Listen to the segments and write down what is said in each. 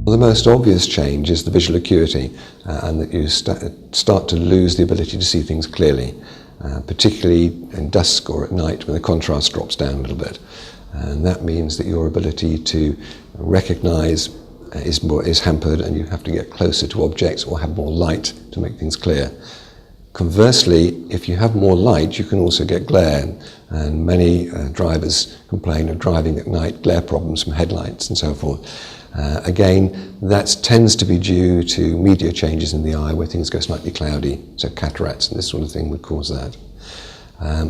Well, the most obvious change is the visual acuity, and that you start to lose the ability to see things clearly, particularly in dusk or at night when the contrast drops down a little bit. And that means that your ability to recognise is hampered, and you have to get closer to objects or have more light to make things clear. Conversely, if you have more light, you can also get glare, and many drivers complain of driving at night, glare problems from headlights and so forth. Again, that tends to be due to media changes in the eye where things go slightly cloudy, so cataracts and this sort of thing would cause that.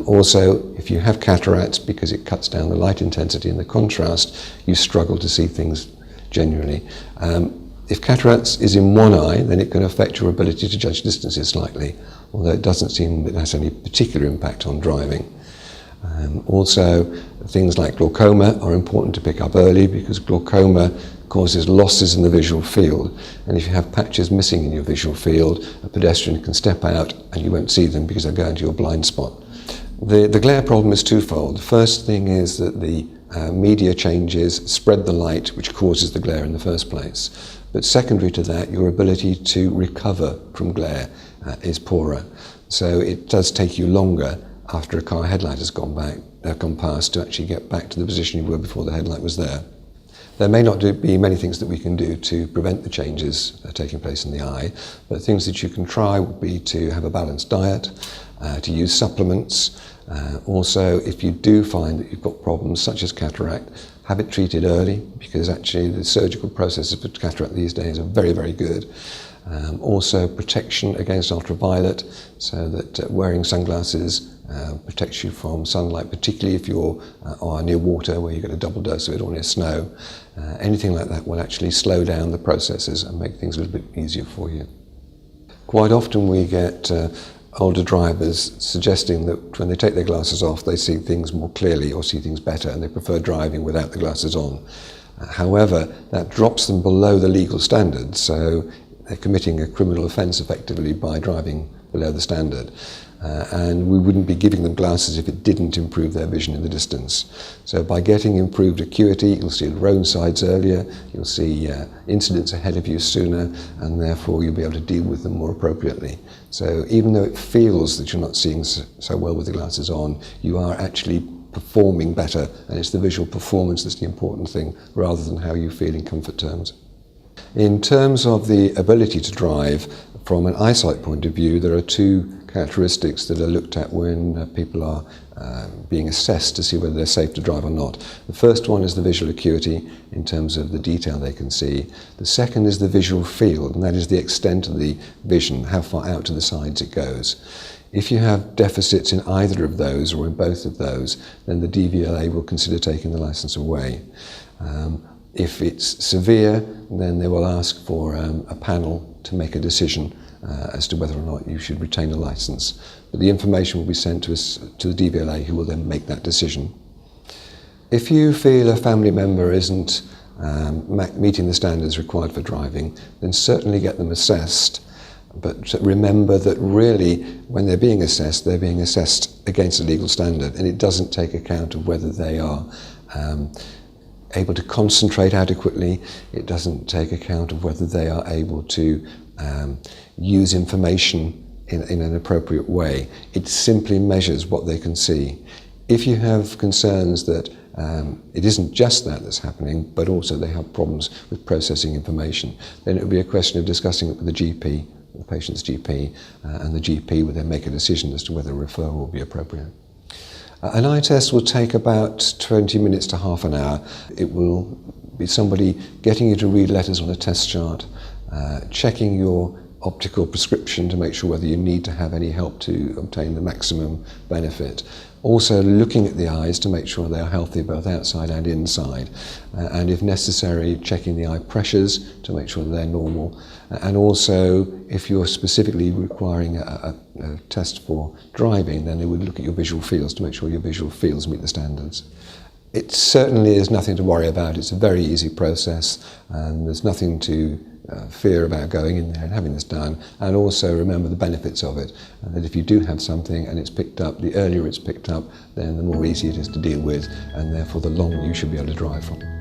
Also, if you have cataracts, because it cuts down the light intensity and the contrast, you struggle to see things genuinely. If cataracts is in one eye, then it can affect your ability to judge distances slightly, although it doesn't seem that it has any particular impact on driving. Also, things like glaucoma are important to pick up early, because glaucoma causes losses in the visual field, and if you have patches missing in your visual field, a pedestrian can step out and you won't see them because they're going to your blind spot. The glare problem is twofold. The first thing is that the media changes spread the light, which causes the glare in the first place. But secondary to that, your ability to recover from glare is poorer. So it does take you longer after a car headlight has gone past to actually get back to the position you were before the headlight was there. There may not be many things that we can do to prevent the changes taking place in the eye, but things that you can try would be to have a balanced diet, to use supplements. Also, if you do find that you've got problems such as cataract, have it treated early, because actually the surgical processes for cataract these days are very, very good. Also, protection against ultraviolet, so that wearing sunglasses protects you from sunlight, particularly if you're near water where you get a double dose of it, or near snow. Anything like that will actually slow down the processes and make things a little bit easier for you. Quite often we get older drivers suggesting that when they take their glasses off, they see things more clearly or see things better, and they prefer driving without the glasses on. However, that drops them below the legal standard, so they're committing a criminal offence effectively by driving below the standard. And we wouldn't be giving them glasses if it didn't improve their vision in the distance. So by getting improved acuity, you'll see roadsides earlier, you'll see incidents ahead of you sooner, and therefore you'll be able to deal with them more appropriately. So even though it feels that you're not seeing so well with the glasses on, you are actually performing better, and it's the visual performance that's the important thing, rather than how you feel in comfort terms. In terms of the ability to drive, from an eyesight point of view, there are two characteristics that are looked at when people are being assessed to see whether they're safe to drive or not. The first one is the visual acuity, in terms of the detail they can see. The second is the visual field, and that is the extent of the vision, how far out to the sides it goes. If you have deficits in either of those, or in both of those, then the DVLA will consider taking the licence away. If it's severe, then they will ask for a panel to make a decision as to whether or not you should retain a licence. But the information will be sent to the DVLA, who will then make that decision. If you feel a family member isn't meeting the standards required for driving, then certainly get them assessed. But remember that really, when they're being assessed against a legal standard, and it doesn't take account of whether they are able to concentrate adequately. It doesn't take account of whether they are able to use information in an appropriate way. It simply measures what they can see. If you have concerns that it isn't just that's happening, but also they have problems with processing information, then it would be a question of discussing it with the GP, the patient's GP, and the GP would then make a decision as to whether a referral will be appropriate. An eye test will take about 20 minutes to half an hour. It will be somebody getting you to read letters on a test chart, checking your optical prescription to make sure whether you need to have any help to obtain the maximum benefit. Also looking at the eyes to make sure they are healthy both outside and inside, and if necessary checking the eye pressures to make sure that they're normal, and also if you're specifically requiring a test for driving, then they would look at your visual fields to make sure your visual fields meet the standards. It certainly is nothing to worry about. It's a very easy process, and there's nothing to fear about going in there and having this done, and also remember the benefits of it, and that if you do have something and it's picked up, the earlier it's picked up, then the more easy it is to deal with, and therefore the longer you should be able to drive for.